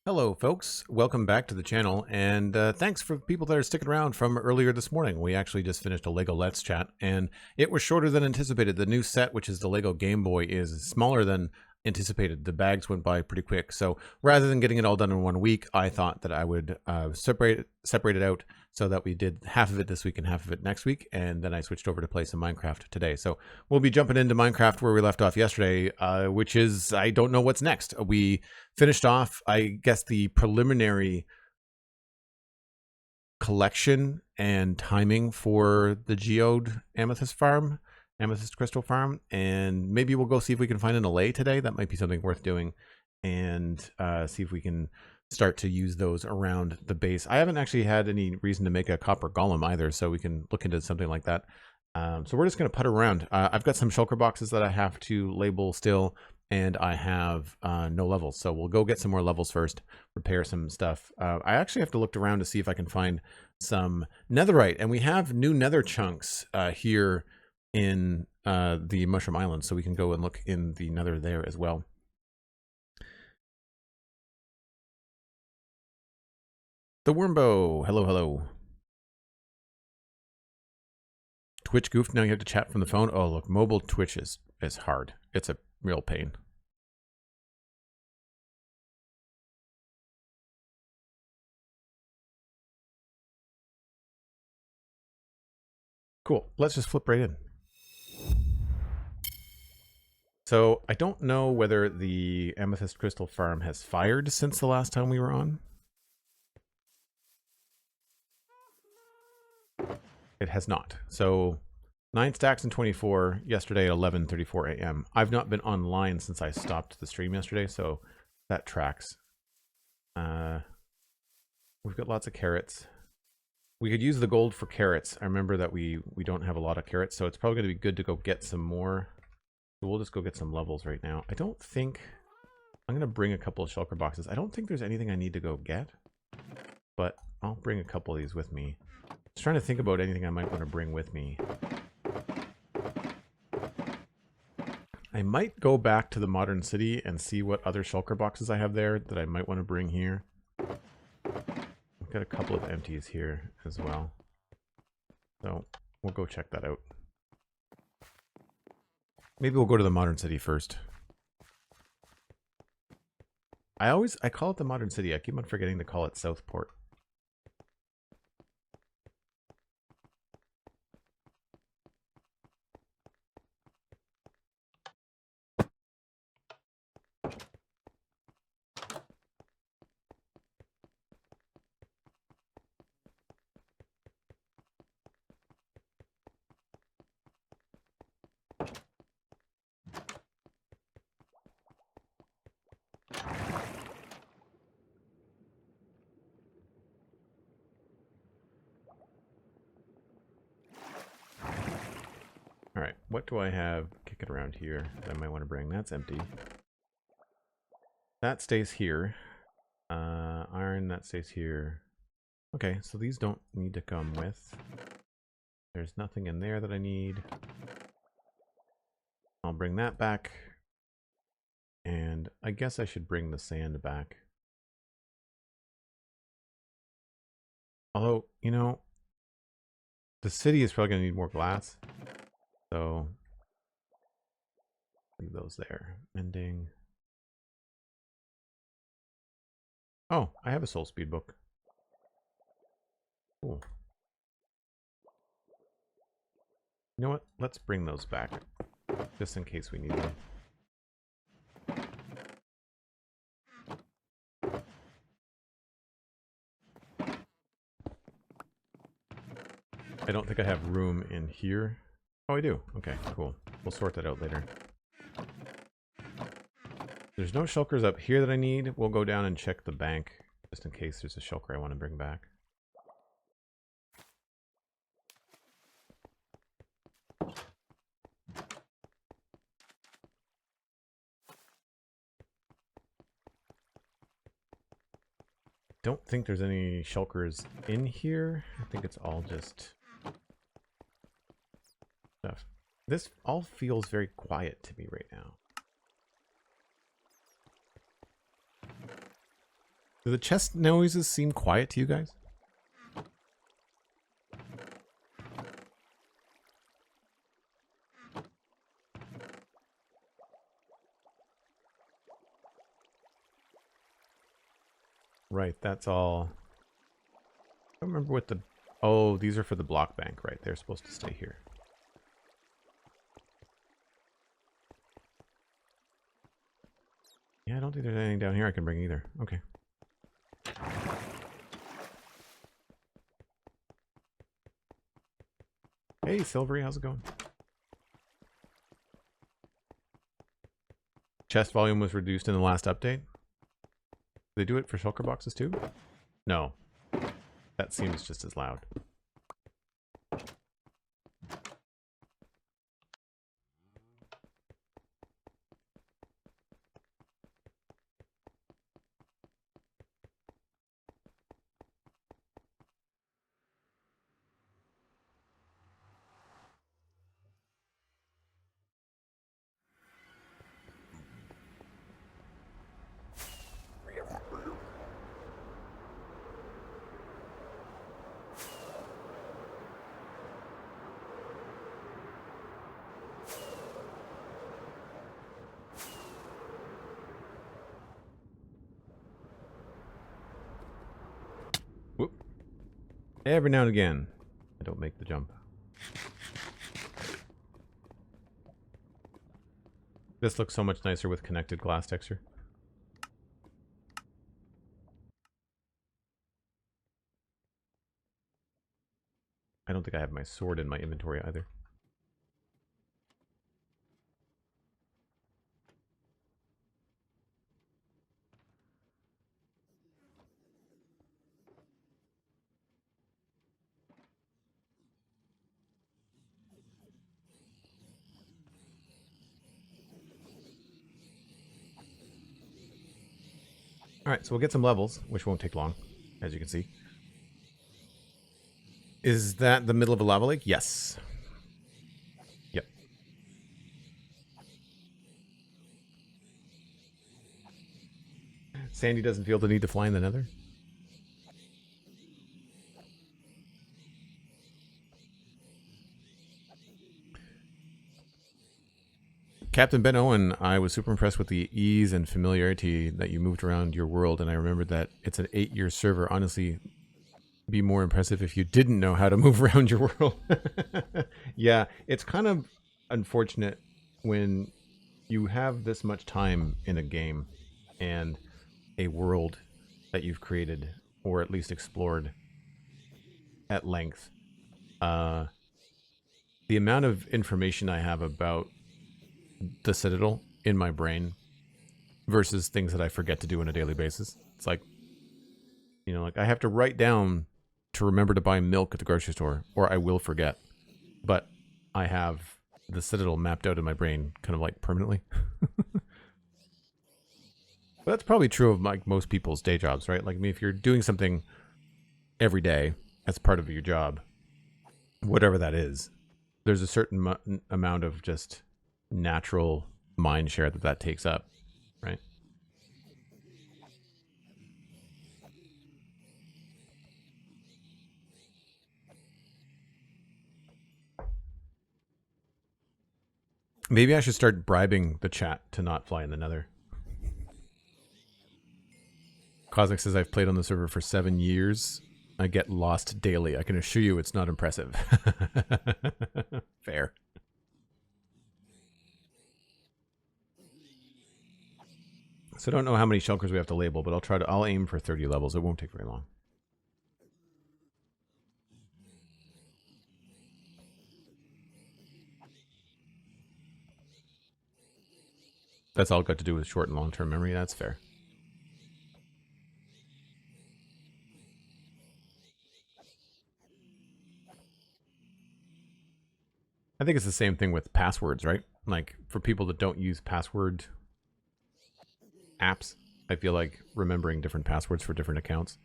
Hello folks, welcome back to the channel, and thanks for people that are sticking around from earlier this morning. We actually just finished a LEGO Let's Chat, and it was shorter than anticipated. The new set, which is the LEGO Game Boy, is smaller than anticipated. The bags went by pretty quick, so rather than getting it all done in 1 week, I thought that I would separate it out so that we did half of it this week and half of it next week, and then I switched over to play some Minecraft today. So we'll be jumping into Minecraft where we left off yesterday, which is, I don't know what's next. We finished off, I guess, the preliminary collection and timing for the geode amethyst crystal farm, and maybe we'll go see if we can find an allay today. That might be something worth doing, and see if we can start to use those around the base. I haven't actually had any reason to make a copper golem either, so we can look into something like that. So we're just going to putter around. I've got some shulker boxes that I have to label still, and I have no levels, so we'll go get some more levels first, repair some stuff. I actually have to look around to see if I can find some netherite, and we have new nether chunks here in the Mushroom Island, so we can go and look in the nether there as well. The Wormbo, hello, hello. Twitch goofed, now you have to chat from the phone. Oh, look, mobile Twitch is hard. It's a real pain. Cool, let's just flip right in. So I don't know whether the Amethyst Crystal Farm has fired since the last time we were on. It has not. So 9 stacks and 24 yesterday at 11:34 a.m. I've not been online since I stopped the stream yesterday, so that tracks. We've got lots of carrots. We could use the gold for carrots. I remember that we don't have a lot of carrots, so it's probably going to be good to go get some more. So we'll just go get some levels right now. I don't think... I'm going to bring a couple of shulker boxes. I don't think there's anything I need to go get, but I'll bring a couple of these with me. Just trying to think about anything I might want to bring with me. I might go back to the modern city and see what other shulker boxes I have there that I might want to bring here. I've got a couple of empties here as well, so we'll go check that out. Maybe we'll go to the modern city first. I call it the modern city. I keep on forgetting to call it Southport. All right, what do I have kicking around here that I might want to bring? That's empty. That stays here. Iron, that stays here. Okay, so these don't need to come with. There's nothing in there that I need. I'll bring that back. And I guess I should bring the sand back. Although, you know, the city is probably going to need more glass. So, leave those there. Mending. Oh, I have a soul speed book. Cool. You know what? Let's bring those back, just in case we need them. I don't think I have room in here. Oh, I do. Okay, cool. We'll sort that out later. There's no shulkers up here that I need. We'll go down and check the bank, just in case there's a shulker I want to bring back. Don't think there's any shulkers in here. I think it's all just stuff. This all feels very quiet to me right now. Do the chest noises seem quiet to you guys? Right, that's all. I don't remember what the... Oh, these are for the block bank, right? They're supposed to stay here. Yeah, I don't think there's anything down here I can bring either. Okay. Hey, Silvery, how's it going? Chest volume was reduced in the last update. Did they do it for shulker boxes too? No. That seems just as loud. Whoop. Every now and again, I don't make the jump. This looks so much nicer with connected glass texture. I don't think I have my sword in my inventory either. Alright, so we'll get some levels, which won't take long, as you can see. Is that the middle of a lava lake? Yes. Yep. Sandy doesn't feel the need to fly in the nether? Captain Ben Owen, I was super impressed with the ease and familiarity that you moved around your world, and I remembered that it's an 8-year server. Honestly, be more impressive if you didn't know how to move around your world. Yeah, it's kind of unfortunate when you have this much time in a game and a world that you've created, or at least explored at length. The amount of information I have about the Citadel in my brain versus things that I forget to do on a daily basis. It's like, you know, like I have to write down to remember to buy milk at the grocery store, or I will forget. But I have the Citadel mapped out in my brain kind of like permanently. But that's probably true of like most people's day jobs, right? Like, I mean, if you're doing something every day as part of your job, whatever that is, there's a certain amount of just natural mind share that takes up, right? Maybe I should start bribing the chat to not fly in the nether. Cosmic says, I've played on the server for 7 years. I get lost daily. I can assure you it's not impressive. Fair. So I don't know how many shulkers we have to label, but I'll aim for 30 levels. It won't take very long. That's all got to do with short and long-term memory. That's fair. I think it's the same thing with passwords, right? Like, for people that don't use password apps, I feel like remembering different passwords for different accounts.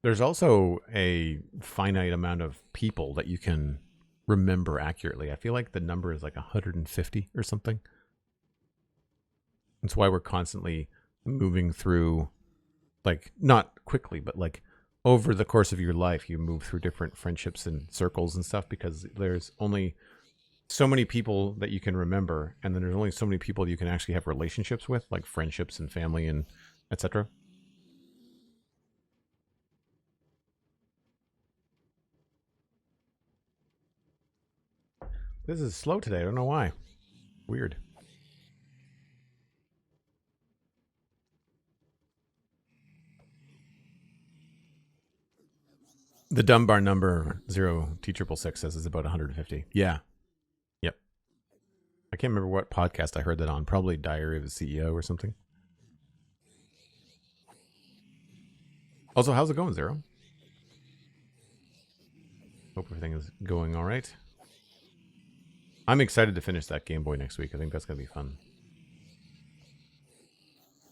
There's also a finite amount of people that you can remember accurately. I feel like the number is like 150 or something. That's why we're constantly moving through, like, not quickly, but like over the course of your life, you move through different friendships and circles and stuff, because there's only so many people that you can remember, and then there's only so many people you can actually have relationships with, like friendships and family and etc. This is slow today. I don't know why. Weird. The Dunbar number 0T666 says is about 150. Yeah. Yep. I can't remember what podcast I heard that on. Probably Diary of a CEO or something. Also, how's it going, Zero? Hope everything is going all right. I'm excited to finish that Game Boy next week. I think that's going to be fun.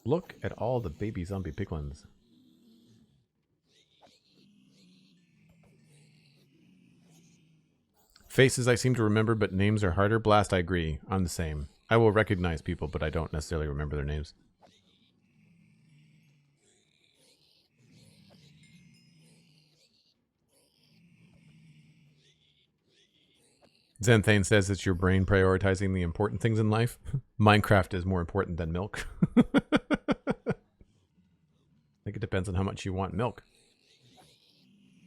Look at all the baby zombie piglins. Faces I seem to remember, but names are harder. Blast, I agree. I'm the same. I will recognize people, but I don't necessarily remember their names. Zenthane says it's your brain prioritizing the important things in life. Minecraft is more important than milk. I think it depends on how much you want milk.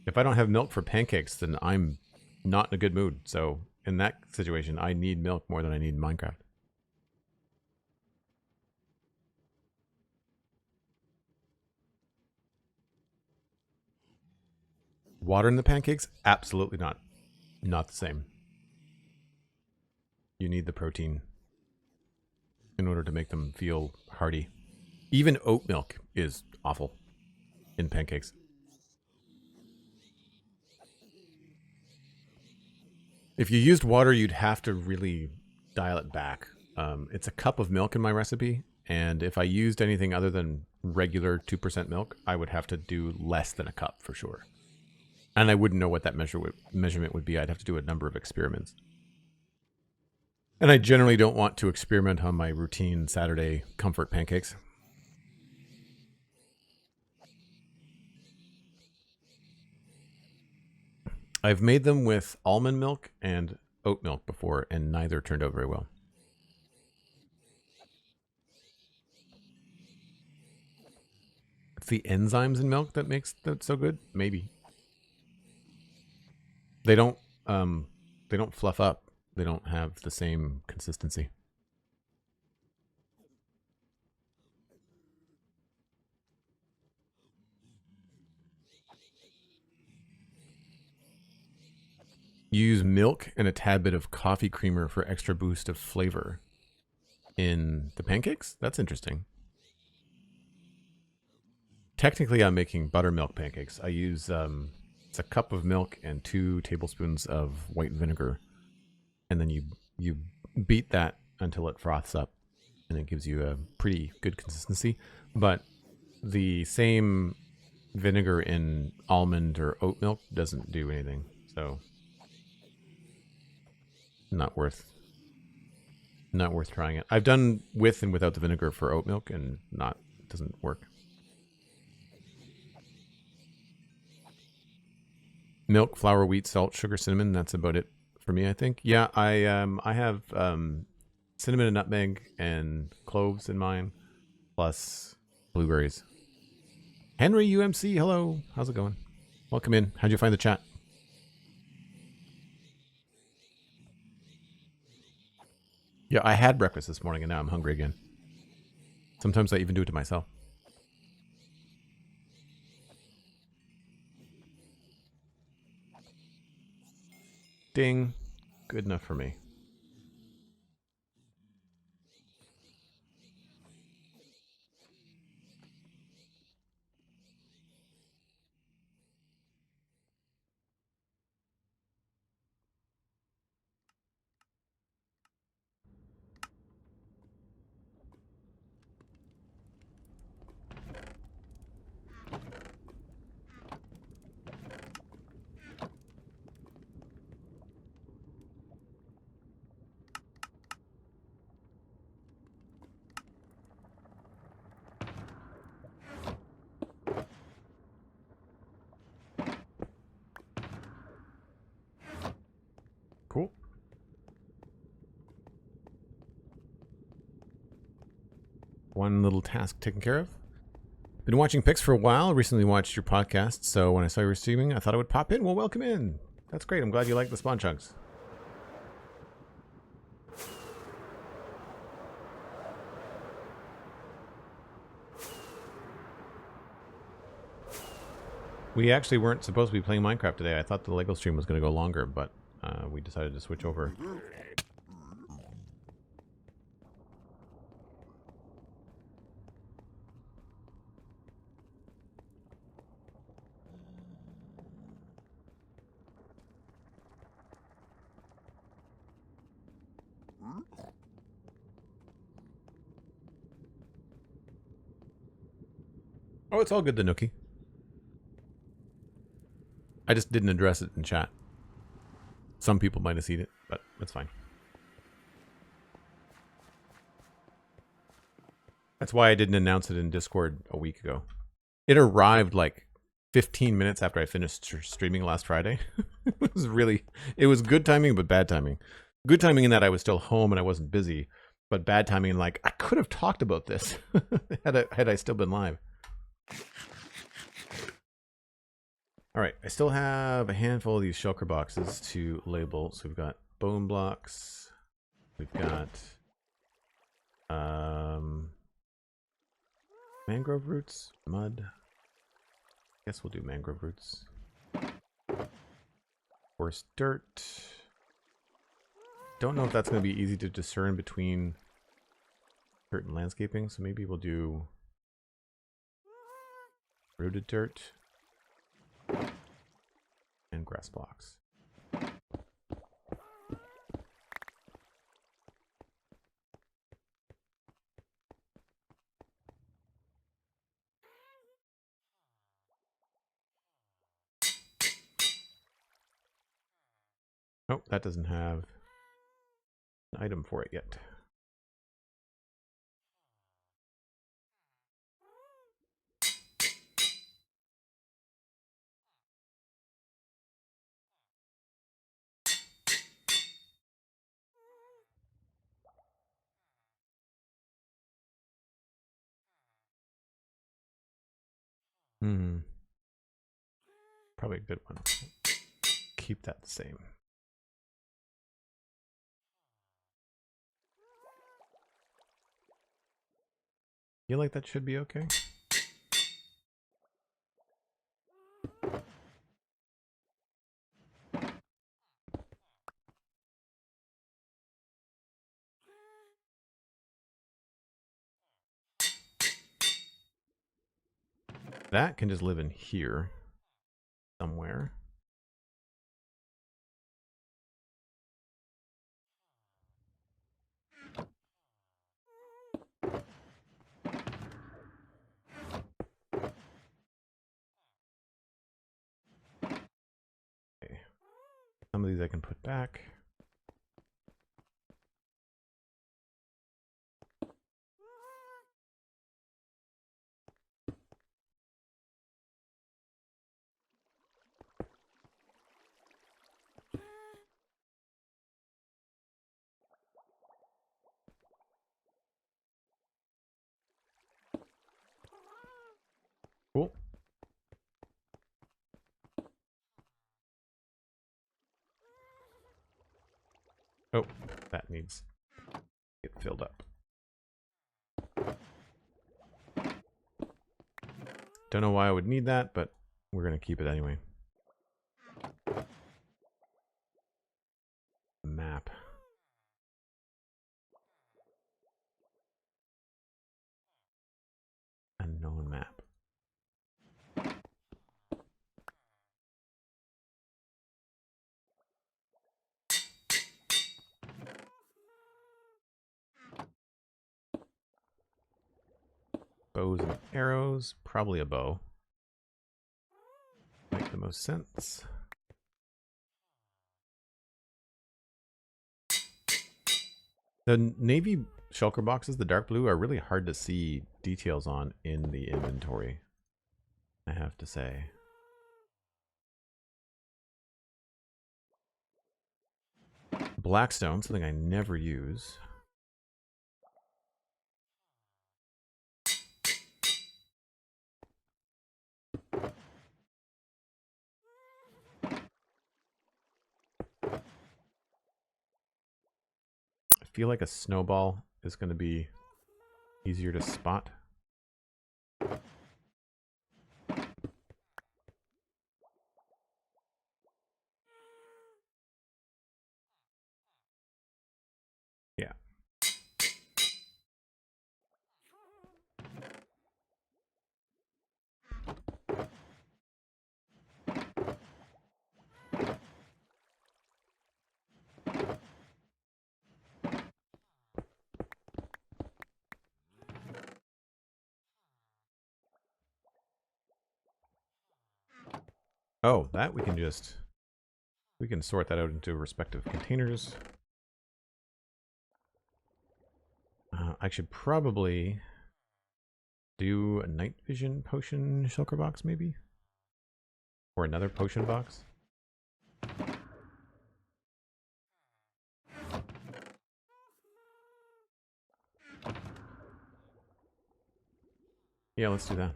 If I don't have milk for pancakes, then I'm not in a good mood. So in that situation, I need milk more than I need Minecraft. Water in the pancakes? Absolutely not. Not the same. You need the protein in order to make them feel hearty. Even oat milk is awful in pancakes. If you used water, you'd have to really dial it back. It's a cup of milk in my recipe, and if I used anything other than regular 2% milk, I would have to do less than a cup for sure. And I wouldn't know what that measurement would be. I'd have to do a number of experiments. And I generally don't want to experiment on my routine Saturday comfort pancakes. I've made them with almond milk and oat milk before, and neither turned out very well. It's the enzymes in milk that makes that so good? Maybe. They don't fluff up. They don't have the same consistency. You use milk and a tad bit of coffee creamer for extra boost of flavor in the pancakes? That's interesting. Technically, I'm making buttermilk pancakes. I use it's a cup of milk and 2 tablespoons of white vinegar, and then you beat that until it froths up, and it gives you a pretty good consistency. But the same vinegar in almond or oat milk doesn't do anything, so not worth trying it. I've done with and without the vinegar for oat milk, and doesn't work. Milk, flour, wheat, salt, sugar, cinnamon. That's about it for me, I think. Yeah, I have cinnamon and nutmeg and cloves in mine, plus blueberries. Henry UMC, hello. How's it going? Welcome in. How'd you find the chat? Yeah, I had breakfast this morning and now I'm hungry again. Sometimes I even do it to myself. Ding. Good enough for me. one little task taken care of. Been watching pics for a while. Recently watched your podcast, so when I saw you were streaming, I thought I would pop in. Well, welcome in. That's great. I'm glad you like the spawn chunks. We actually weren't supposed to be playing Minecraft today. I thought the Lego stream was going to go longer, but we decided to switch over. Oh, it's all good, the Nookie. I just didn't address it in chat. Some people might have seen it, but that's fine. That's why I didn't announce it in Discord a week ago. It arrived like 15 minutes after I finished streaming last Friday. It was good timing, but bad timing. Good timing in that I was still home and I wasn't busy, but bad timing in like I could have talked about this had I still been live. All right, I still have a handful of these shulker boxes to label. So we've got bone blocks. We've got mangrove roots, mud. I guess we'll do mangrove roots. Coarse dirt. Don't know if that's going to be easy to discern between dirt and landscaping, so maybe we'll do rooted dirt and grass blocks. Oh, that doesn't have an item for it yet. Probably a good one. Keep that the same. Feel like that should be okay. That can just live in here somewhere. Okay. Some of these I can put back. Cool. Oh, that needs to get filled up. Don't know why I would need that, but we're going to keep it anyway. Map. Unknown map. Bows and arrows. Probably a bow. Make the most sense. The navy shulker boxes, the dark blue, are really hard to see details on in the inventory, I have to say. Blackstone, something I never use. feel like a snowball is going to be easier to spot. Yeah. Oh, that we can sort that out into respective containers. I should probably do a night vision potion shulker box, maybe? Or another potion box? Yeah, let's do that.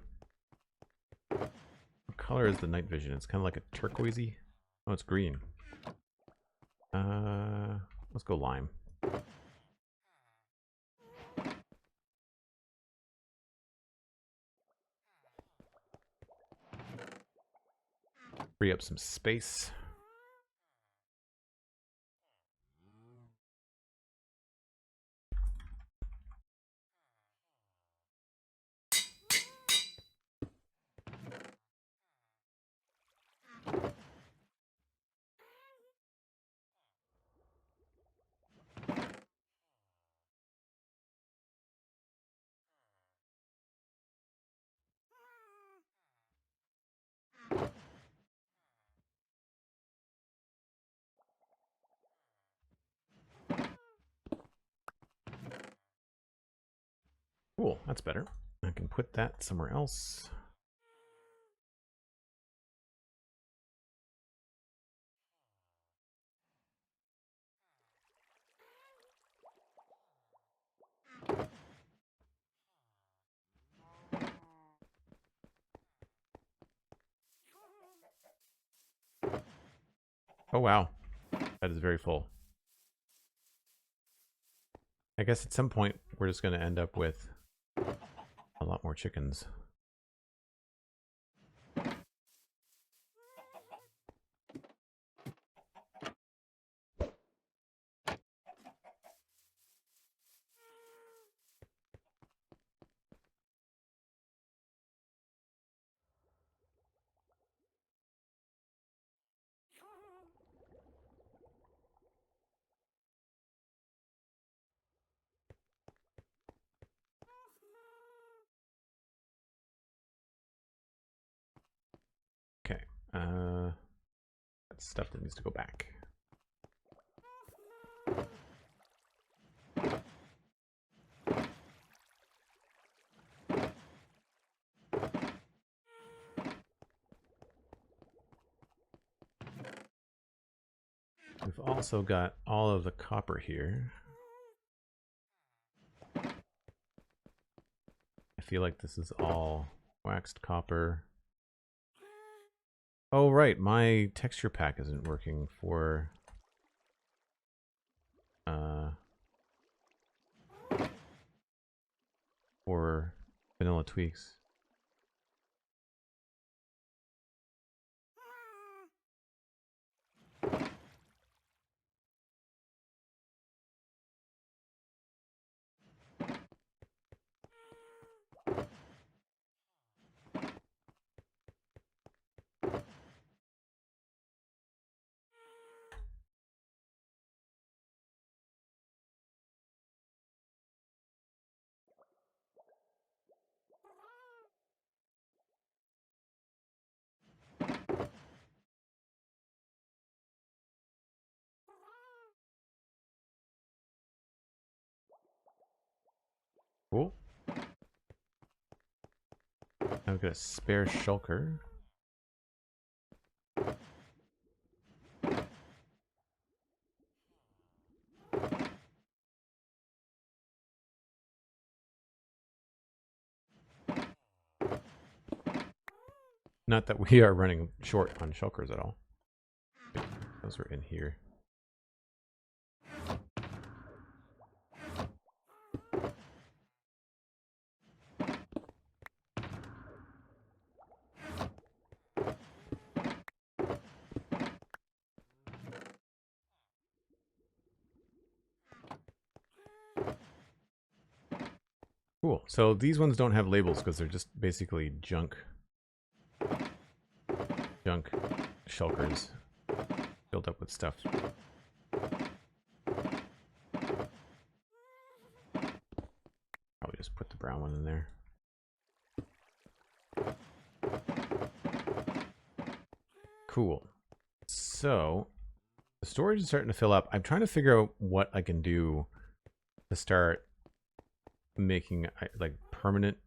What color is the night vision? It's kind of like a turquoisey. Oh, it's green. Let's go lime. Free up some space. Cool, that's better. I can put that somewhere else. Oh wow, that is very full. I guess at some point we're just going to end up with a lot more chickens. Okay, that's stuff that needs to go back. We've also got all of the copper here. I feel like this is all waxed copper. Oh right, my texture pack isn't working for vanilla tweaks. Cool. Now we've got a spare shulker. Not that we are running short on shulkers at all. Those are in here. Cool. So these ones don't have labels because they're just basically junk shulkers filled up with stuff. Probably just put the brown one in there. Cool. So the storage is starting to fill up. I'm trying to figure out what I can do to start making like permanent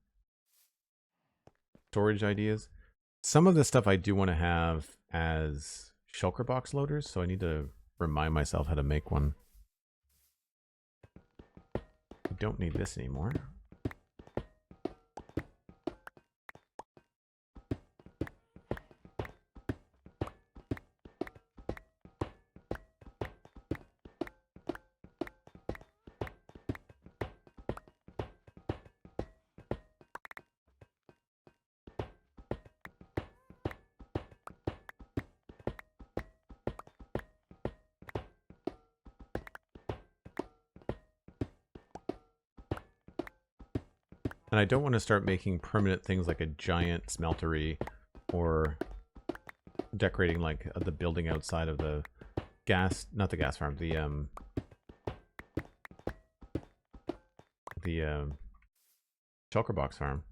storage ideas. Some of the stuff I do want to have as shulker box loaders, so I need to remind myself how to make one. I don't need this anymore. And I don't want to start making permanent things like a giant smeltery or decorating like the building outside of the gas, not the gas farm, the shulker box farm,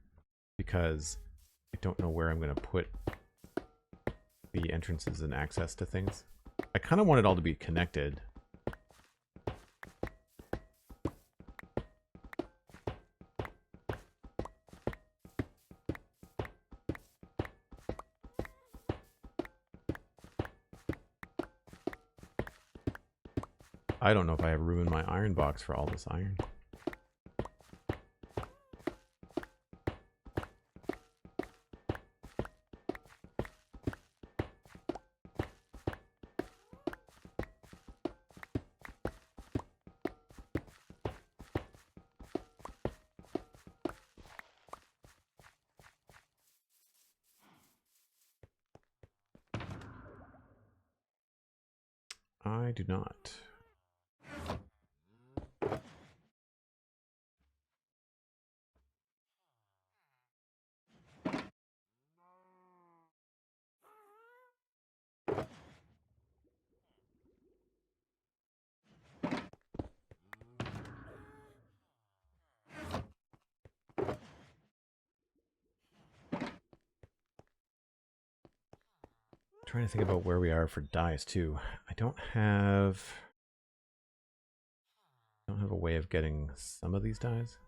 because I don't know where I'm going to put the entrances and access to things. I kind of want it all to be connected. I don't know if I have room in my iron box for all this iron. I do not. Trying to think about where we are for dyes too. I don't have a way of getting some of these dyes.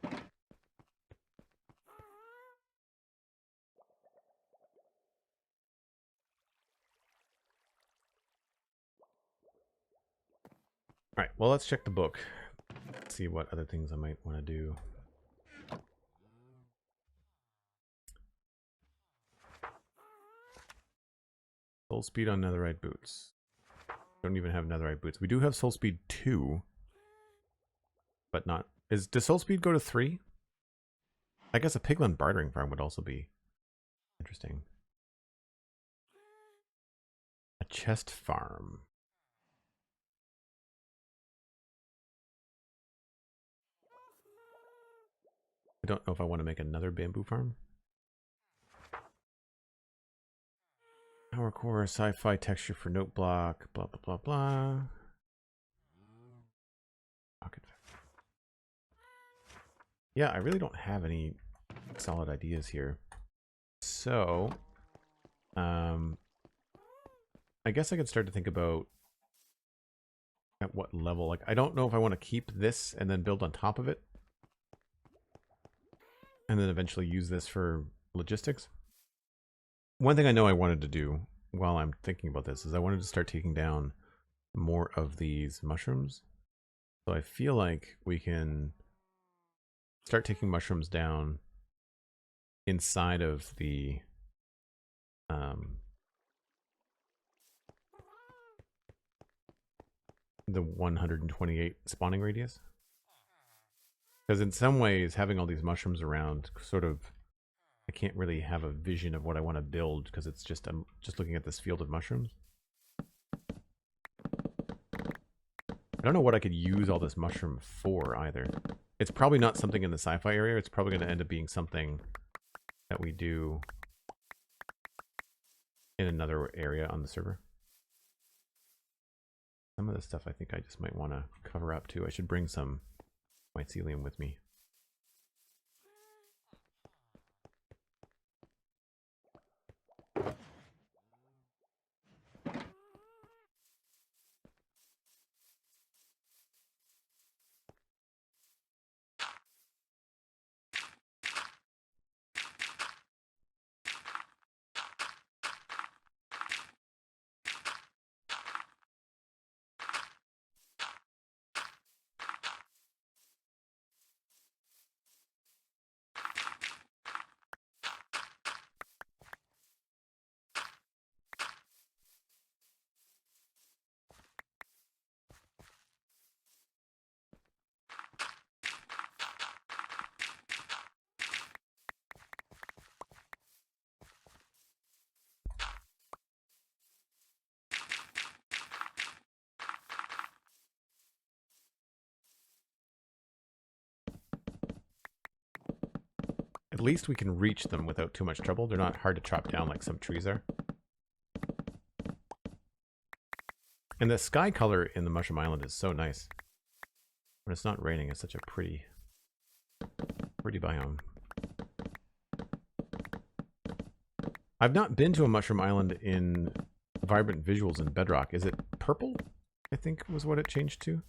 All right, well, let's check the book. Let's see what other things I might want to do. Soul speed on netherite boots. Don't even have netherite boots. We do have soul speed 2, but not. Does soul speed go to 3? I guess a piglin bartering farm would also be interesting. A chest farm. I don't know if I want to make another bamboo farm. Power core, sci-fi texture for note block, blah, blah, blah, blah. Pocket. Yeah, I really don't have any solid ideas here. So, I guess I could start to think about at what level. Like, I don't know if I want to keep this and then build on top of it, and then eventually use this for logistics. One thing I know I wanted to do while I'm thinking about this is I wanted to start taking down more of these mushrooms. So I feel like we can start taking mushrooms down inside of the the 128 spawning radius. Because in some ways, having all these mushrooms around sort of, I can't really have a vision of what I want to build because it's just, I'm just looking at this field of mushrooms. I don't know what I could use all this mushroom for either. It's probably not something in the sci-fi area. It's probably going to end up being something that we do in another area on the server. Some of this stuff I think I just might want to cover up too. I should bring some mycelium with me. At least we can reach them without too much trouble. They're not hard to chop down like some trees are. And the sky color in the Mushroom Island is so nice. When it's not raining, it's such a pretty biome. I've not been to a Mushroom Island in Vibrant Visuals in Bedrock. Is it purple? I think was what it changed to.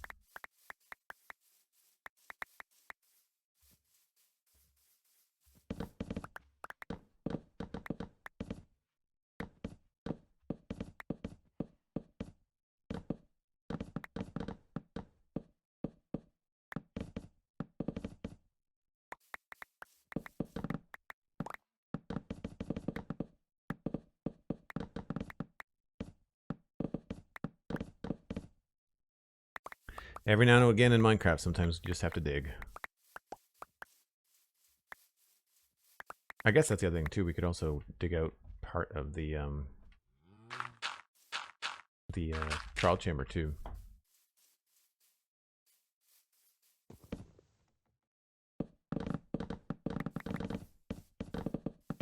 Every now and again in Minecraft, sometimes you just have to dig. I guess that's the other thing too. We could also dig out part of the trial chamber too.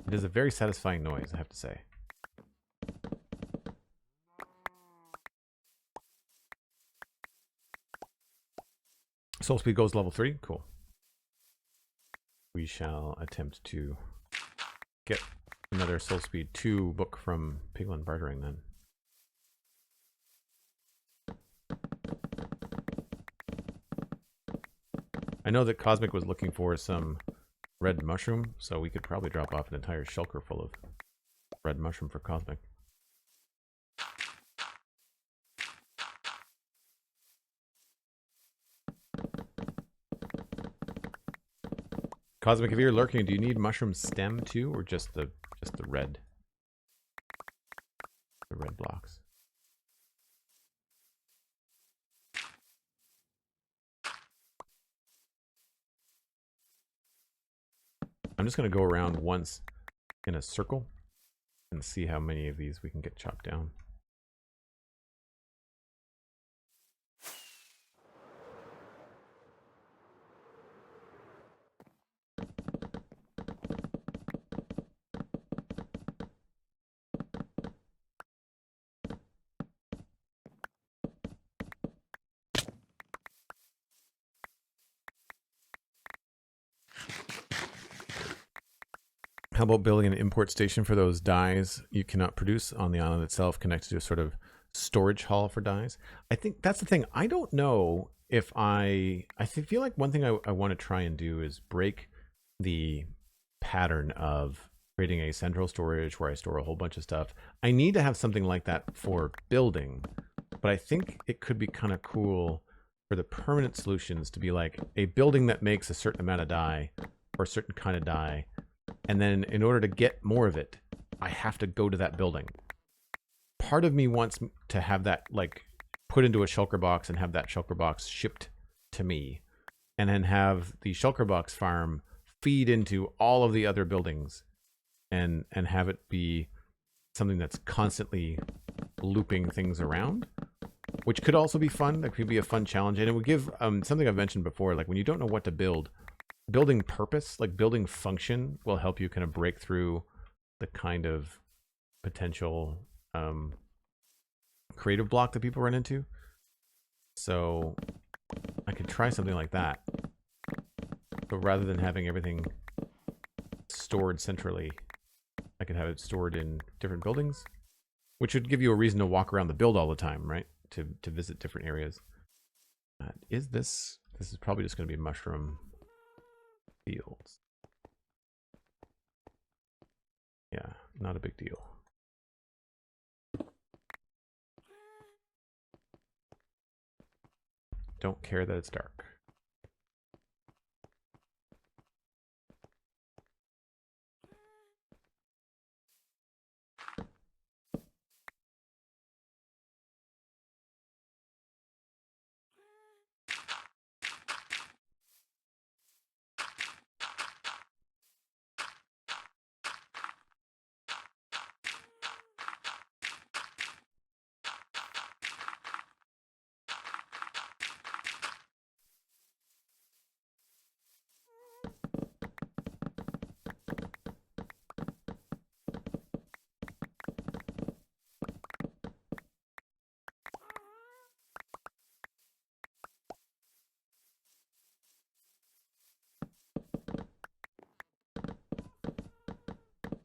It is a very satisfying noise, I have to say. Soul speed goes level 3. Cool. We shall attempt to get another Soul Speed 2 book from Piglin Bartering then. I know that Cosmic was looking for some red mushroom, so we could probably drop off an entire shulker full of red mushroom for Cosmic. Cosmic, if you're lurking, do you need mushroom stem too, or just the red? The red blocks. I'm just gonna go around once in a circle and see how many of these we can get chopped down. How about building an import station for those dyes you cannot produce on the island itself, connected to a sort of storage hall for dyes? I think that's the thing. I don't know if I feel like one thing I want to try and do is break the pattern of creating a central storage where I store a whole bunch of stuff. I need to have something like that for building, but I think it could be kind of cool for the permanent solutions to be like a building that makes a certain amount of dye or a certain kind of dye. And then in order to get more of it, I have to go to that building. Part of me wants to have that like put into a shulker box and have that shulker box shipped to me. And then have the shulker box farm feed into all of the other buildings and have it be something that's constantly looping things around. which could also be fun. That could be a fun challenge, and it would give something I've mentioned before. Like when you don't know what to build, building purpose, like building function, will help you kind of break through the kind of potential creative block that people run into. So I could try something like that, but rather than having everything stored centrally, I could have it stored in different buildings, which would give you a reason to walk around the build all the time, right? To visit different areas. This is probably just going to be mushroom fields. Yeah, not a big deal. Don't care that it's dark.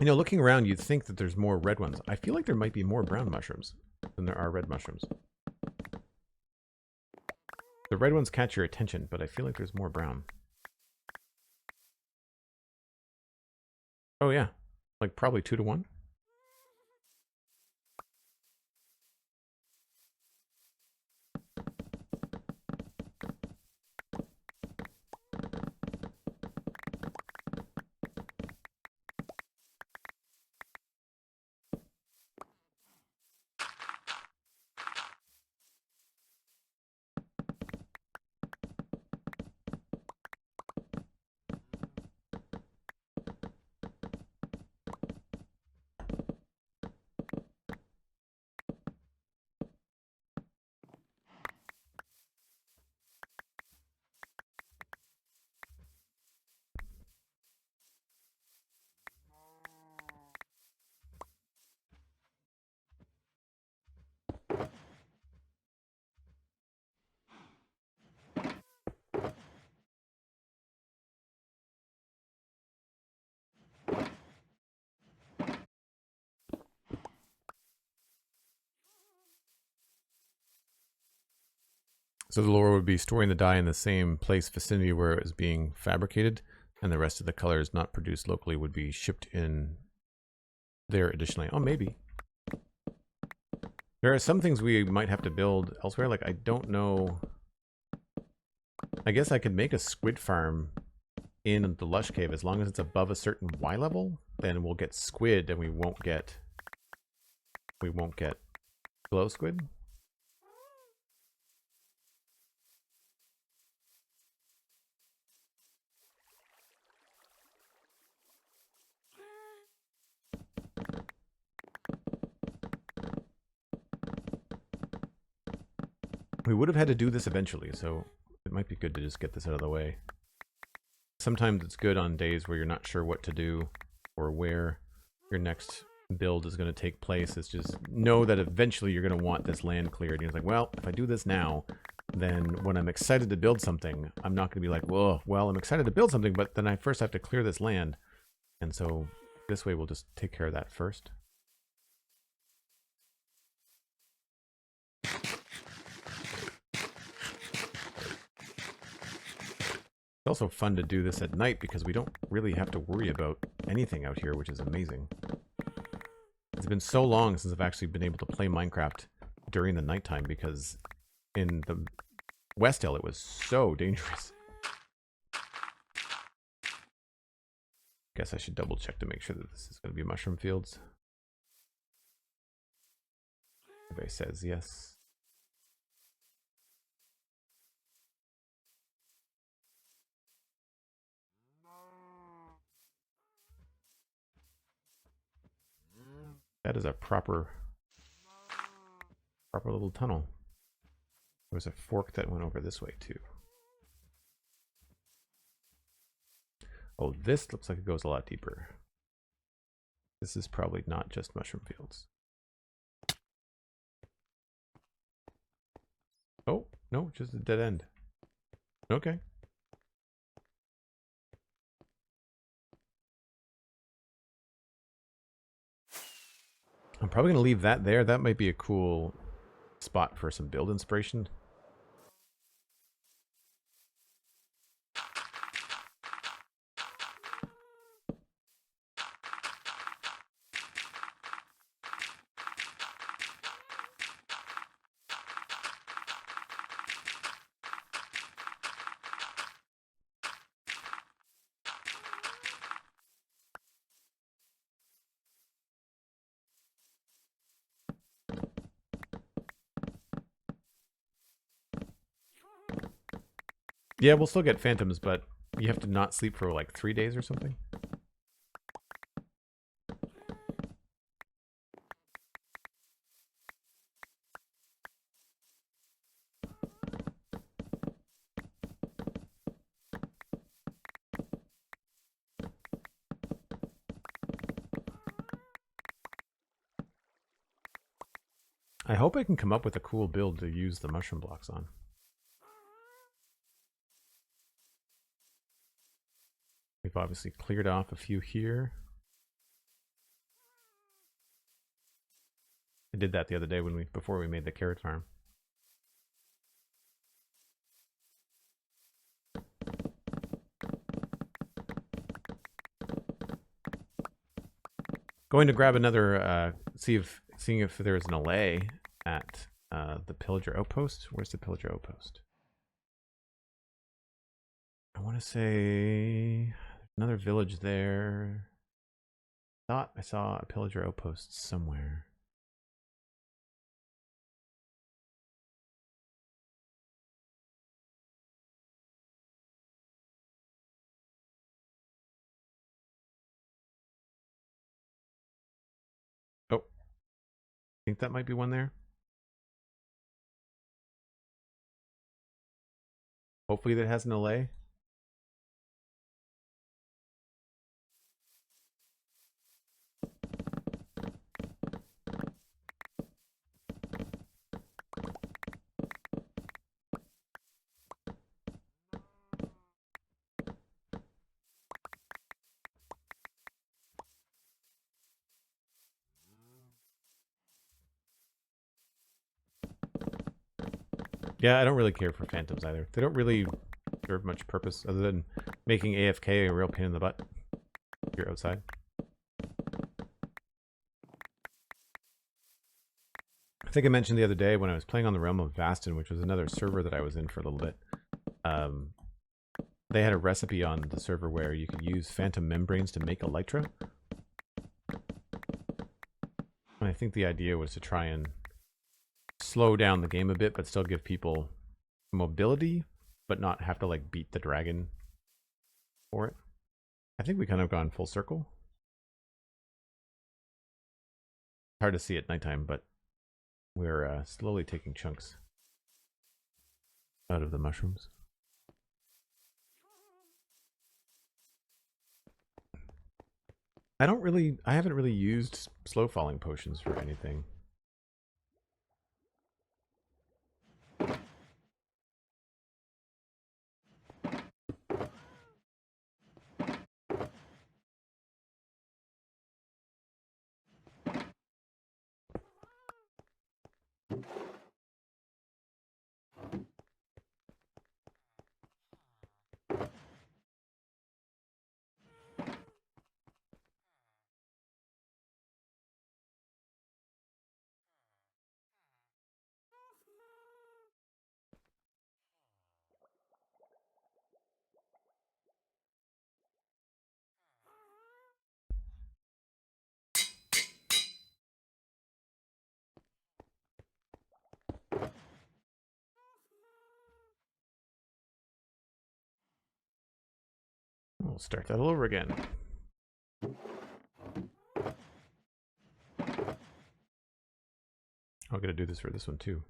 You know, looking around, you'd think that there's more red ones. I feel like there might be more brown mushrooms than there are red mushrooms. The red ones catch your attention, but I feel like there's more brown. Oh yeah, like probably 2 to 1. So the lore would be storing the dye in the same place vicinity where it was being fabricated, and the rest of the colors not produced locally would be shipped in there additionally. Oh, maybe. There are some things we might have to build elsewhere. Like, I don't know. I guess I could make a squid farm in the Lush Cave as long as it's above a certain Y level. Then we'll get squid, and we won't get glow squid. We would have had to do this eventually, so it might be good to just get this out of the way. Sometimes it's good on days where you're not sure what to do or where your next build is going to take place. It's just know that eventually you're going to want this land cleared. You're like, well, if I do this now, then when I'm excited to build something, I'm not going to be like, whoa, well, I'm excited to build something, but then I first have to clear this land. And so this way we'll just take care of that first. It's also fun to do this at night because we don't really have to worry about anything out here, which is amazing. It's been so long since I've actually been able to play Minecraft during the nighttime because in the West Hill it was so dangerous. Guess I should double check to make sure that this is going to be mushroom fields. Everybody says yes. That is a proper little tunnel. There was a fork that went over this way too. Oh, this looks like it goes a lot deeper. This is probably not just mushroom fields. Oh, no, just a dead end. Okay. I'm probably going to leave that there. That might be a cool spot for some build inspiration. Yeah, we'll still get phantoms, but you have to not sleep for like 3 days or something. I hope I can come up with a cool build to use the mushroom blocks on. We've obviously cleared off a few here. I did that the other day before we made the carrot farm. Going to grab another, seeing if there's an allay at the pillager outpost. Where's the pillager outpost? I want to say another village there. Thought I saw a pillager outpost somewhere. Oh, I think that might be one there. Hopefully that has an allay. Yeah, I don't really care for phantoms either. They don't really serve much purpose other than making AFK a real pain in the butt if you're outside. I think I mentioned the other day when I was playing on the Realm of Vastin, which was another server that I was in for a little bit. They had a recipe on the server where you could use phantom membranes to make elytra. And I think the idea was to try and slow down the game a bit, but still give people mobility, but not have to like beat the dragon for it. I think we kind of gone full circle. Hard to see at nighttime, but we're slowly taking chunks out of the mushrooms. I haven't really used slow falling potions for anything. We'll start that all over again. I'm gonna do this for this one too.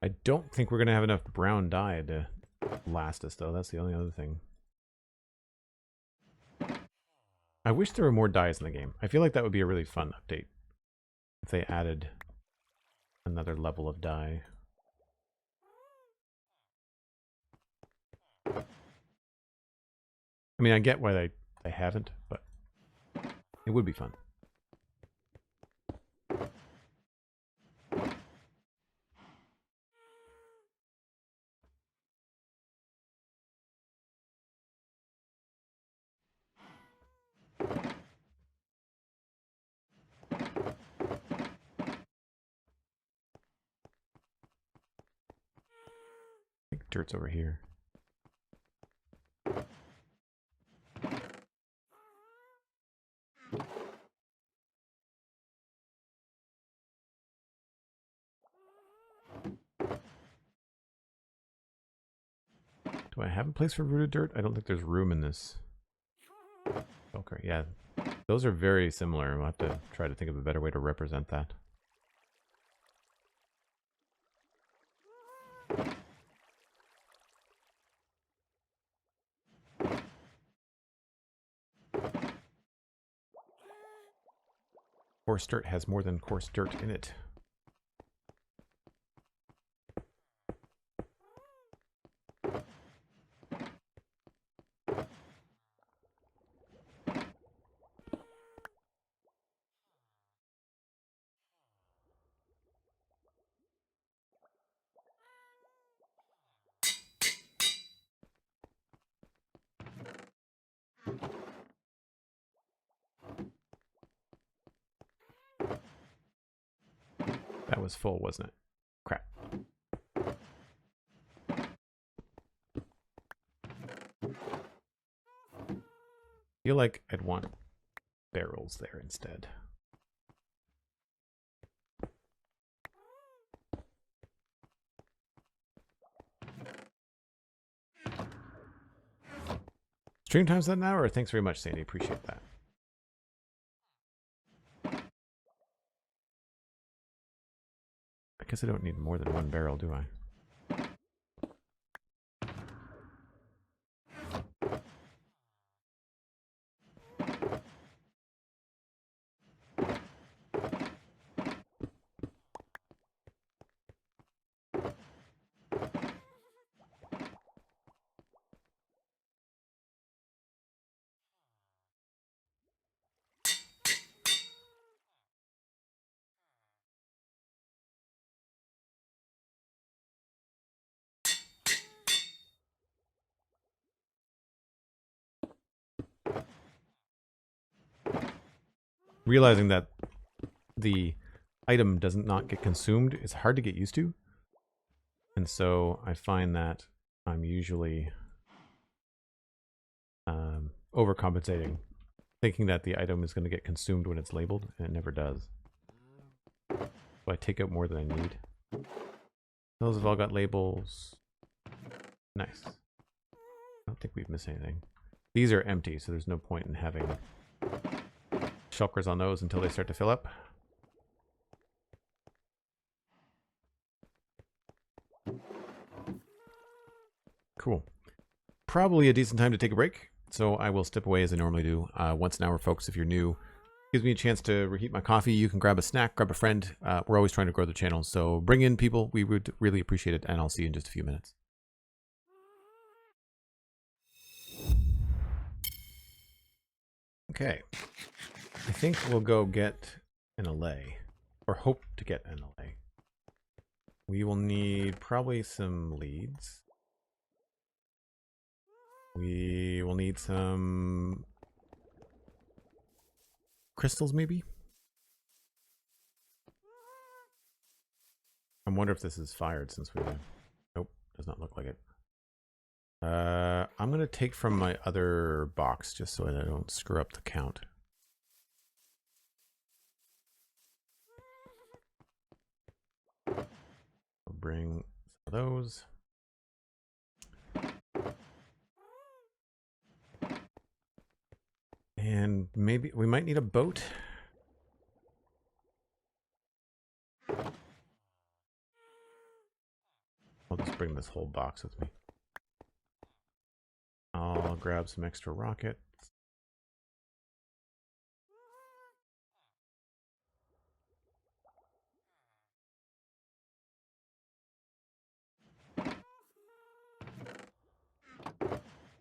I don't think we're going to have enough brown dye to last us, though. That's the only other thing. I wish there were more dyes in the game. I feel like that would be a really fun update if they added another level of dye. I mean, I get why they haven't, but it would be fun. I think dirt's over here. Do I have a place for rooted dirt? I don't think there's room in this. Okay, yeah. Those are very similar. We'll have to try to think of a better way to represent that. Coarse dirt has more than coarse dirt in it. That was full, wasn't it? Crap. Feel like I'd want barrels there instead. Stream time's that now, or thanks very much, Sandy. Appreciate that. I guess I don't need more than one barrel, do I? Realizing that the item does not get consumed is hard to get used to. And so I find that I'm usually overcompensating, thinking that the item is going to get consumed when it's labeled, and it never does. So I take out more than I need. Those have all got labels. Nice. I don't think we've missed anything. These are empty, so there's no point in having shulkers on those until they start to fill up. Cool. Probably a decent time to take a break, so I will step away as I normally do. Once an hour, folks, if you're new, gives me a chance to reheat my coffee. You can grab a snack, grab a friend. We're always trying to grow the channel, so bring in people. We would really appreciate it, and I'll see you in just a few minutes. Okay. I think we'll go get an allay, or hope to get an allay. We will need probably some leads. We will need some crystals, maybe? I wonder if this is fired since we... Nope, does not look like it. I'm going to take from my other box just so that I don't screw up the count. I'll bring some of those. And maybe we might need a boat. bring this whole box with me. I'll grab some extra rockets.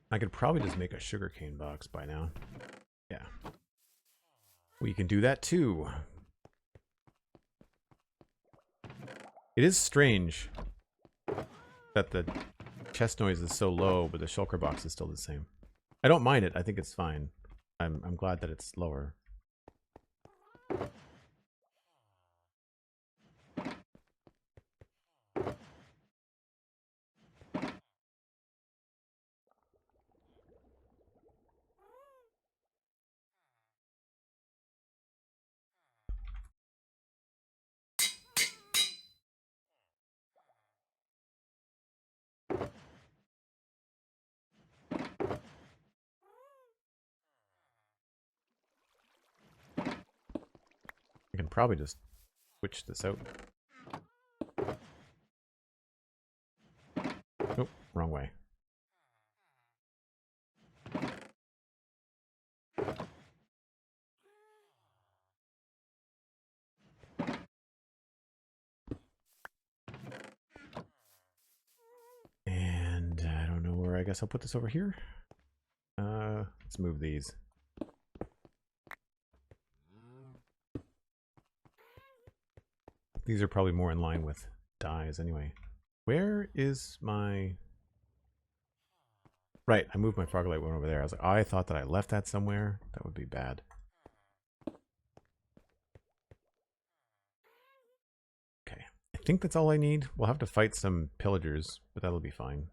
I could probably just make a sugarcane box by now. Yeah. We can do that too. It is strange that the chest noise is so low, but the shulker box is still the same. I don't mind it. I think it's fine. I'm glad that it's lower. I can probably just switch this out. Oh, wrong way. And I don't know where. I guess I'll put this over here. Let's move these. These are probably more in line with dyes anyway. Where is my... Right, I moved my frogolite one over there. I was like, oh, I thought that I left that somewhere. That would be bad. Okay, I think that's all I need. We'll have to fight some pillagers, but that'll be fine.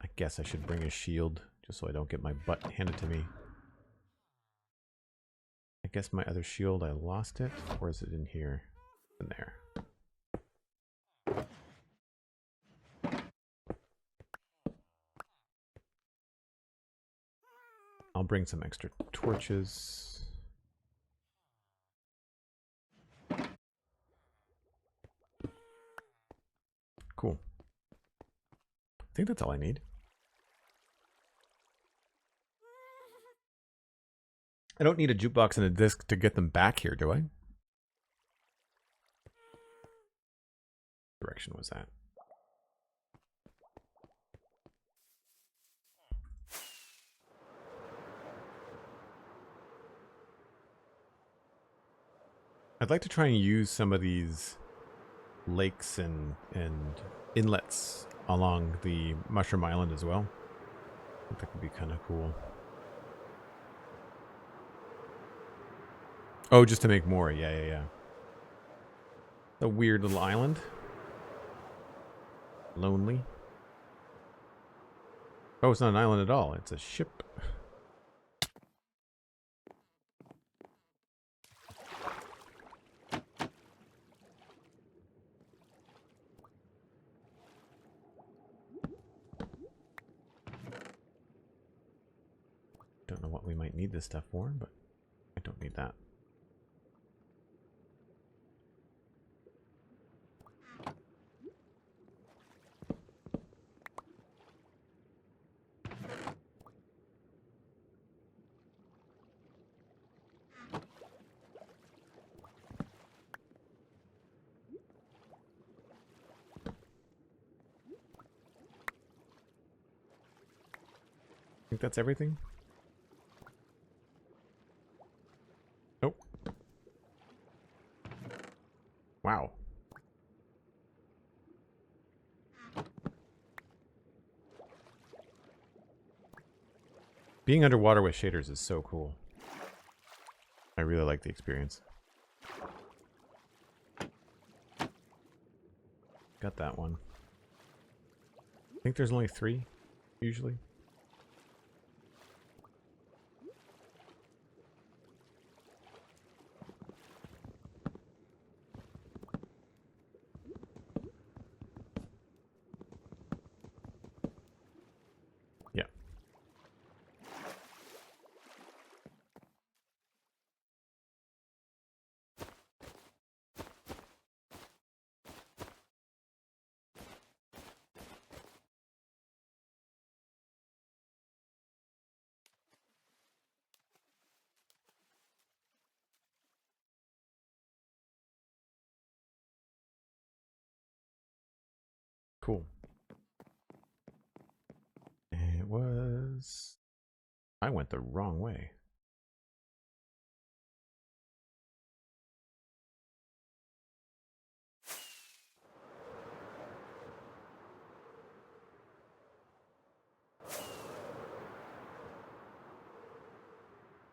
I guess I should bring a shield, just so I don't get my butt handed to me. I guess my other shield, I lost it. Or is it in here? In there. I'll bring some extra torches. Cool. I think that's all I need. I don't need a jukebox and a disc to get them back here, do I? What direction was that? I'd like to try and use some of these lakes and inlets along the Mushroom Island as well. I think that could be kind of cool. Oh, just to make more. Yeah. A weird little island. Lonely. Oh, it's not an island at all. It's a ship. Don't know what we might need this stuff for, but I don't need that. I think that's everything. Nope. Wow. Being underwater with shaders is so cool. I really like the experience. Got that one. I think there's only 3, usually. Yeah. Cool. It was... I went the wrong way.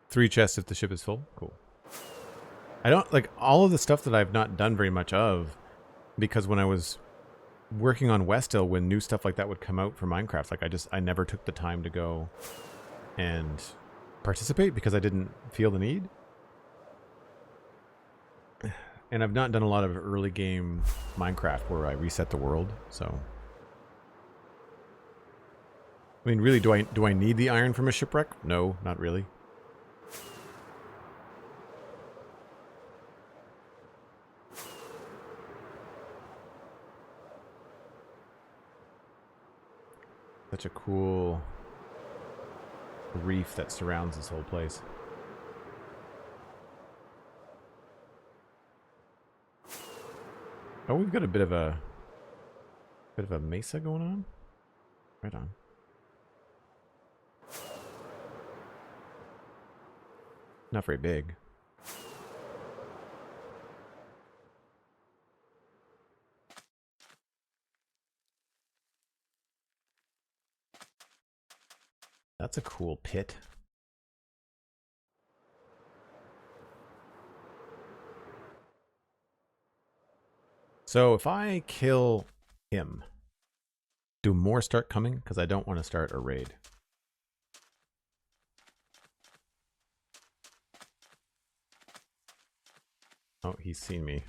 Three chests if the ship is full. Cool. I don't like all of the stuff that I've not done very much of, because when I was working on Westill, when new stuff like that would come out for Minecraft, like I never took the time to go and participate because I didn't feel the need. And I've not done a lot of early game Minecraft where I reset the world, so I mean, really, do I need the iron from a shipwreck? No, not really. Such a cool reef that surrounds this whole place. Oh, we've got a bit of a mesa going on. Right on. Not very big. That's a cool pit. So if I kill him, do more start coming? Because I don't want to start a raid. Oh, he's seen me.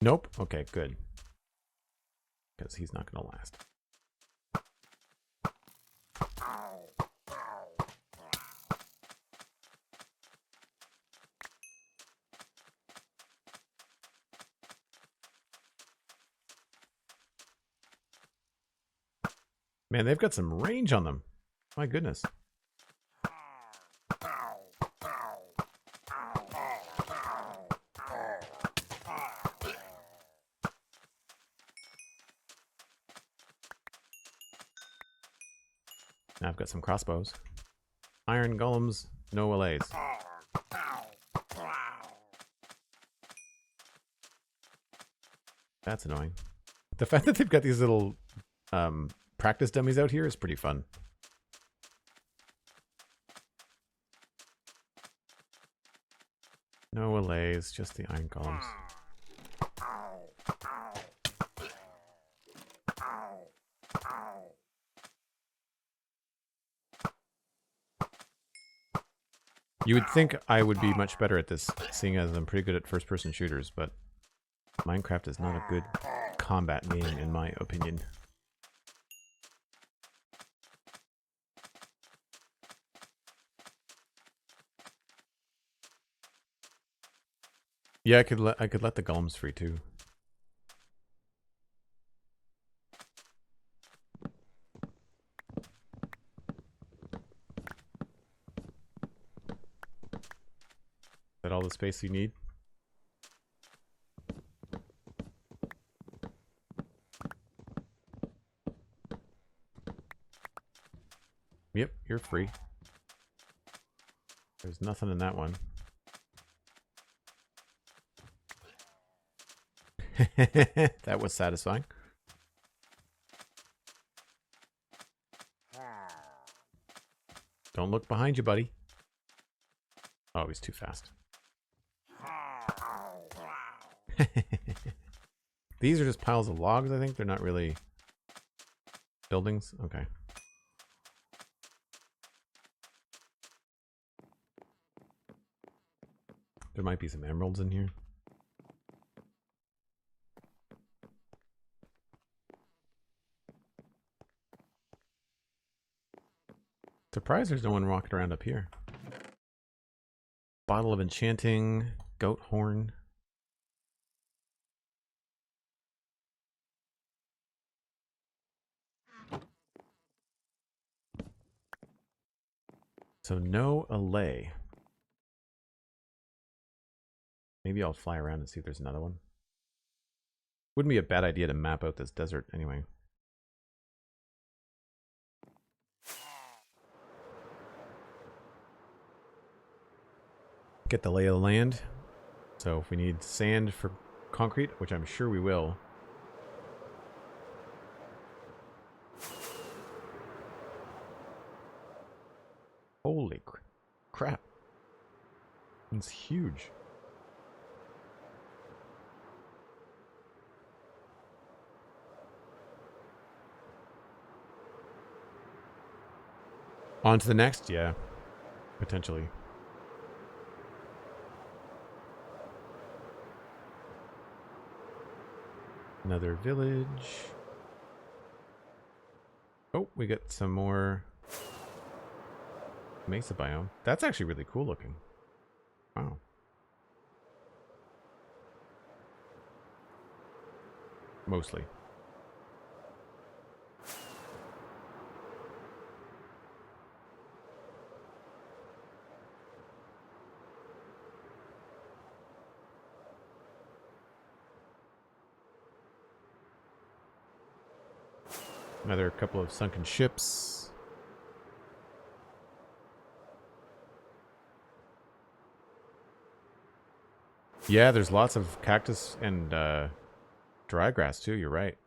Nope. Okay, good. Because he's not going to last. Man, they've got some range on them. My goodness. Now I've got some crossbows. Iron golems, no allays. That's annoying. The fact that they've got these little practice dummies out here is pretty fun. No allays, just the iron golems. You would think I would be much better at this, seeing as I'm pretty good at first-person shooters, but Minecraft is not a good combat game, in my opinion. Yeah, I could let the golems free too. Is that all the space you need? Yep, you're free. There's nothing in that one. That was satisfying. Don't look behind you, buddy. Oh, he's too fast. These are just piles of logs, I think. They're not really buildings. Okay. There might be some emeralds in here. Surprised there's no one walking around up here. Bottle of enchanting, goat horn. So no allay. Maybe I'll fly around and see if there's another one. Wouldn't be a bad idea to map out this desert anyway. Get the lay of the land. So if we need sand for concrete, which I'm sure we will. Holy crap. It's huge. On to the next? Yeah. Potentially. Another village. Oh, we get some more mesa biome. That's actually really cool looking. Wow. Mostly. Another couple of sunken ships. Yeah, there's lots of cactus and dry grass too, you're right.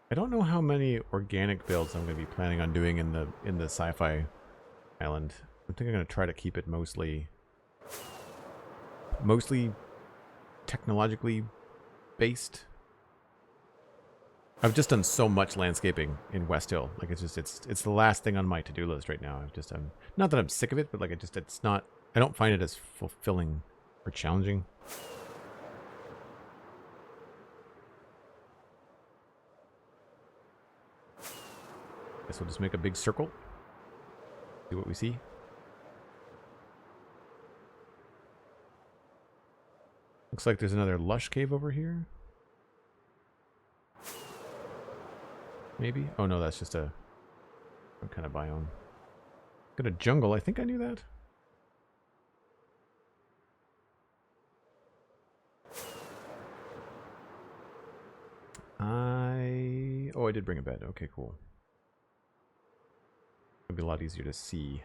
I don't know how many organic builds I'm going to be planning on doing in the sci-fi island. I think I'm going to try to keep it mostly technologically based. I've just done so much landscaping in West Hill. Like it's the last thing on my to-do list right now. I'm not that I'm sick of it, but like it's not. I don't find it as fulfilling or challenging. Guess we'll just make a big circle. See what we see. Looks like there's another lush cave over here. Maybe? Oh no, that's just some kind of biome. Got a jungle. I think I knew that. Oh, I did bring a bed. Okay, cool. It'll be a lot easier to see.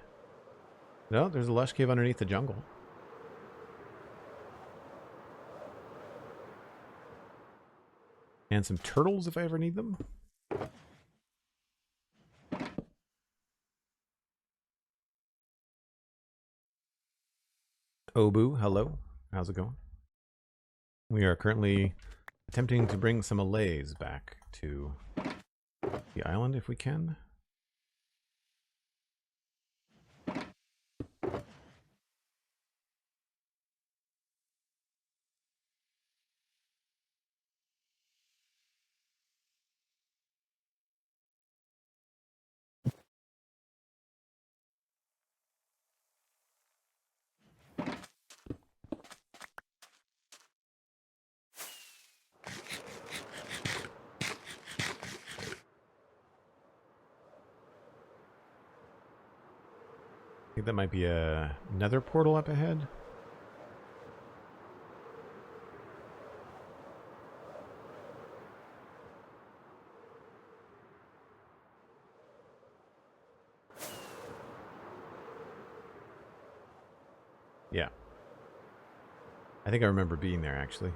No, there's a lush cave underneath the jungle. And some turtles if I ever need them. Obu, hello. How's it going? We are currently attempting to bring some allays back to the island if we can. I think that might be a nether portal up ahead. Yeah. I think I remember being there, actually.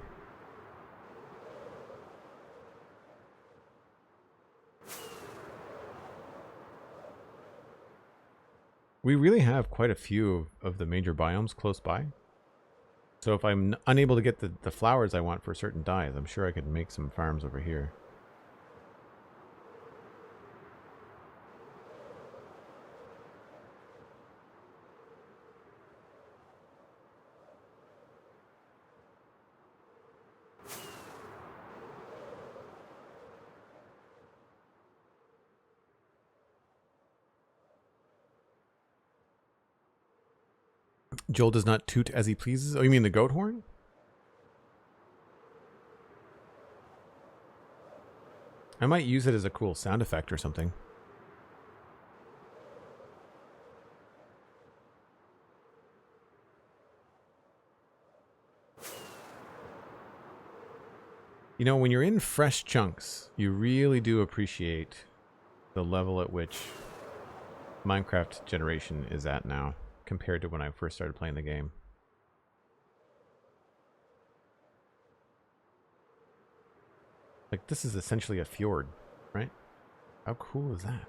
We really have quite a few of the major biomes close by. So if I'm unable to get the flowers I want for certain dyes, I'm sure I could make some farms over here. Joel does not toot as he pleases. Oh, you mean the goat horn? I might use it as a cool sound effect or something. You know, when you're in fresh chunks, you really do appreciate the level at which Minecraft generation is at now compared to when I first started playing the game. Like, this is essentially a fjord, right? How cool is that?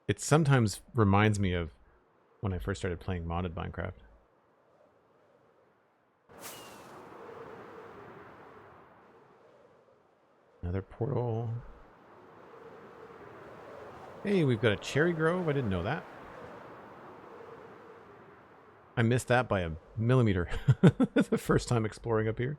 It sometimes reminds me of when I first started playing modded Minecraft. Another portal. Hey, we've got a cherry grove. I didn't know that. I missed that by a millimeter the first time exploring up here.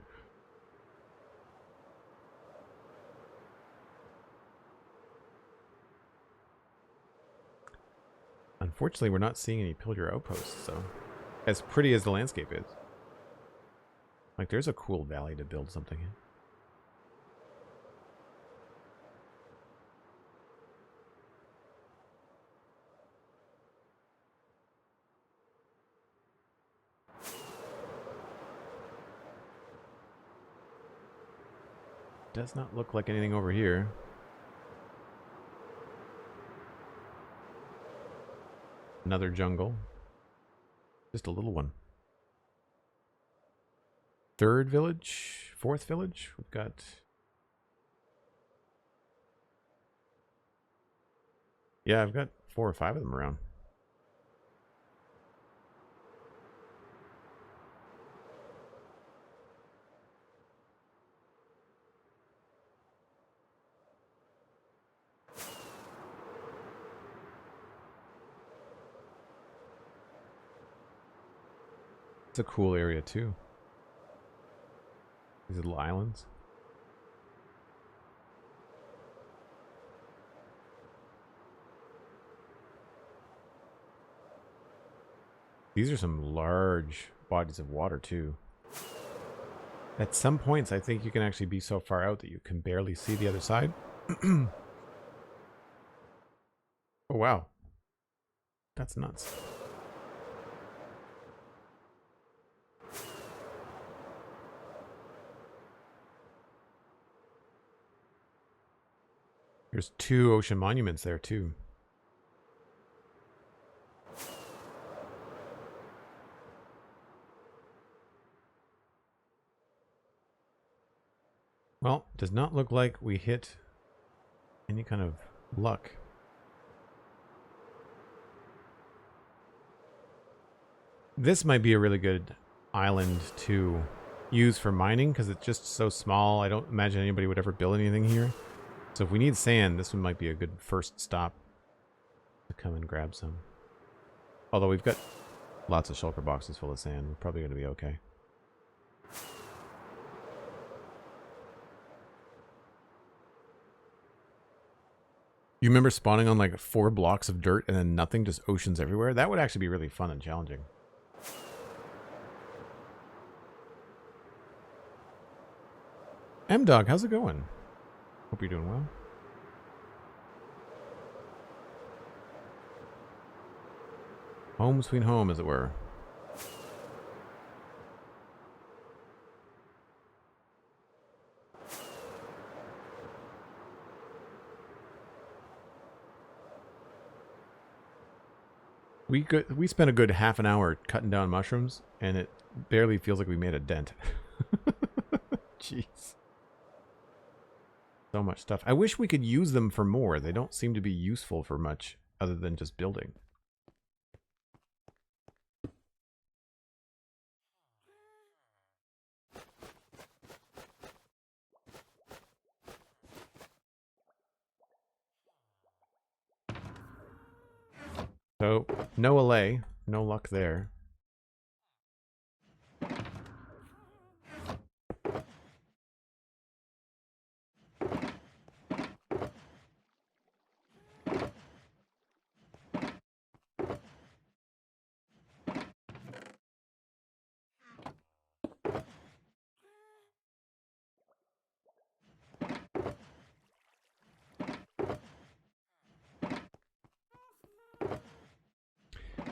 Unfortunately, we're not seeing any pillager outposts, so as pretty as the landscape is. Like, there's a cool valley to build something in. Does not look like anything over here. Another jungle. Just a little one. Third village? Fourth village? We've got... Yeah, I've got 4 or 5 of them around. It's a cool area too. These little islands. These are some large bodies of water too. At some points, I think you can actually be so far out that you can barely see the other side. Oh, wow. That's nuts. There's 2 ocean monuments there too. Well, does not look like we hit any kind of luck. This might be a really good island to use for mining because it's just so small. I don't imagine anybody would ever build anything here. So if we need sand, this one might be a good first stop to come and grab some. Although we've got lots of shulker boxes full of sand. We're probably going to be okay. You remember spawning on like 4 blocks of dirt and then nothing, just oceans everywhere? That would actually be really fun and challenging. M-Dog, how's it going? Hope you're doing well. Home sweet home, as it were. We spent a good half an hour cutting down mushrooms, and it barely feels like we made a dent. Jeez. So much stuff. I wish we could use them for more. They don't seem to be useful for much other than just building. So, no allay. No luck there.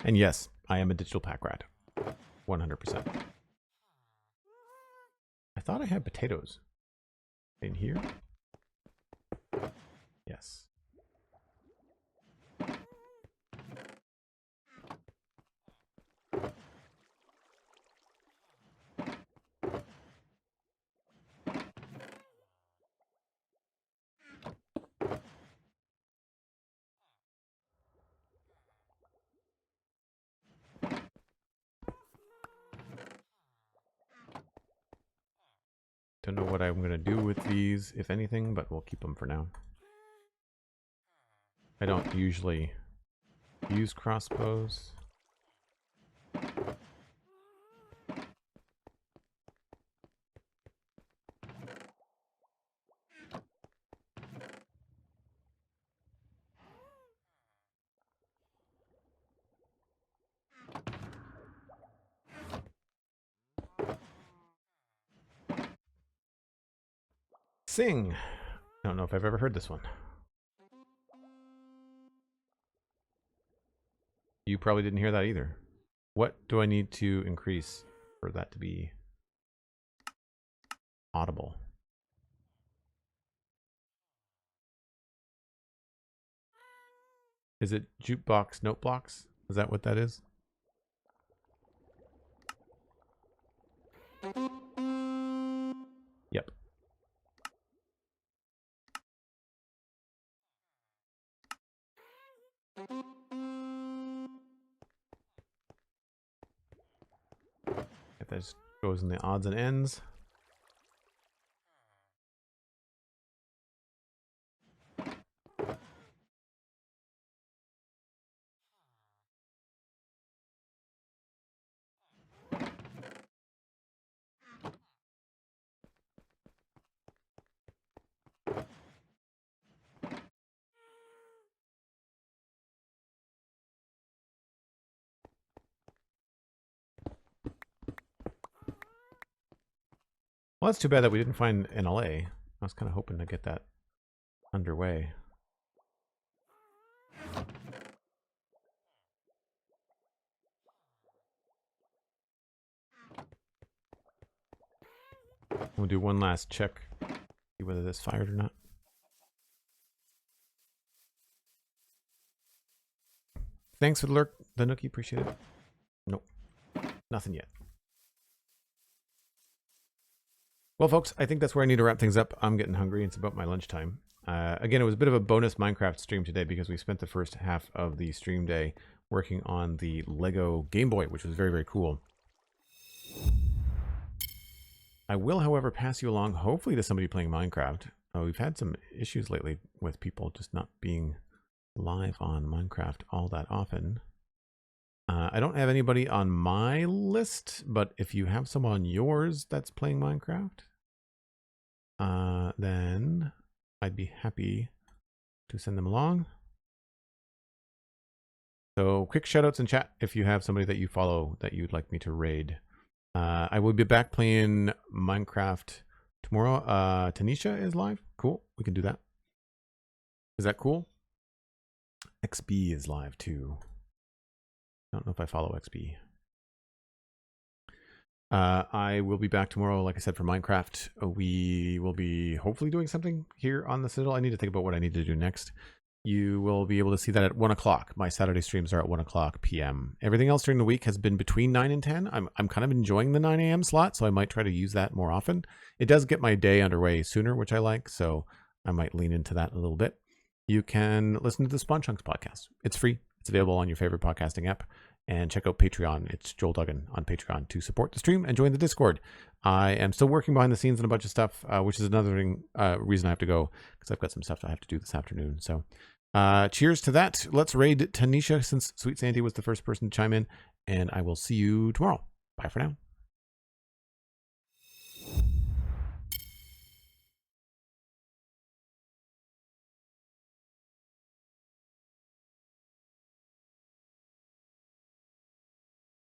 And yes, I am a digital pack rat. 100%. I thought I had potatoes in here. Yes. Don't know what I'm going to do with these, if anything, but we'll keep them for now. I don't usually use crossbows. Sing. I don't know if I've ever heard this one. You probably didn't hear that either. What do I need to increase for that to be audible? Is it jukebox note blocks? Is that what that is? Yep. If that just goes in the odds and ends. Well, that's too bad that we didn't find an allay. I was kind of hoping to get that underway. We'll do one last check, see whether this fired or not. Thanks for the lurk, the nookie. Appreciate it. Nope, nothing yet. Well, folks, I think that's where I need to wrap things up. I'm getting hungry. It's about my lunchtime. Again, it was a bit of a bonus Minecraft stream today because we spent the first half of the stream day working on the Lego Game Boy, which was very, very cool. I will, however, pass you along, hopefully, to somebody playing Minecraft. We've had some issues lately with people just not being live on Minecraft all that often. I don't have anybody on my list, but if you have someone on yours that's playing Minecraft, then I'd be happy to send them along. So quick shoutouts in chat if you have somebody that you follow that you'd like me to raid. I will be back playing Minecraft tomorrow. Tanisha is live. Cool. We can do that. Is that cool? XB is live too. I don't know if I follow XB. I will be back tomorrow, like I said, for Minecraft. We will be hopefully doing something here on the Citadel. I need to think about what I need to do next. You will be able to see that at 1 o'clock. My Saturday streams are at 1 o'clock p.m. Everything else during the week has been between 9 and 10. I'm kind of enjoying the 9 a.m. slot, so I might try to use that more often. It does get my day underway sooner, which I like, so I might lean into that a little bit. You can listen to the Spawn Chunks podcast. It's free. It's available on your favorite podcasting app. And check out Patreon. It's Joel Duggan on Patreon to support the stream and join the Discord. I am still working behind the scenes on a bunch of stuff, which is another reason I have to go, because I've got some stuff I have to do this afternoon. So cheers to that. Let's raid Tanisha since SweetSandi was the first person to chime in. And I will see you tomorrow. Bye for now.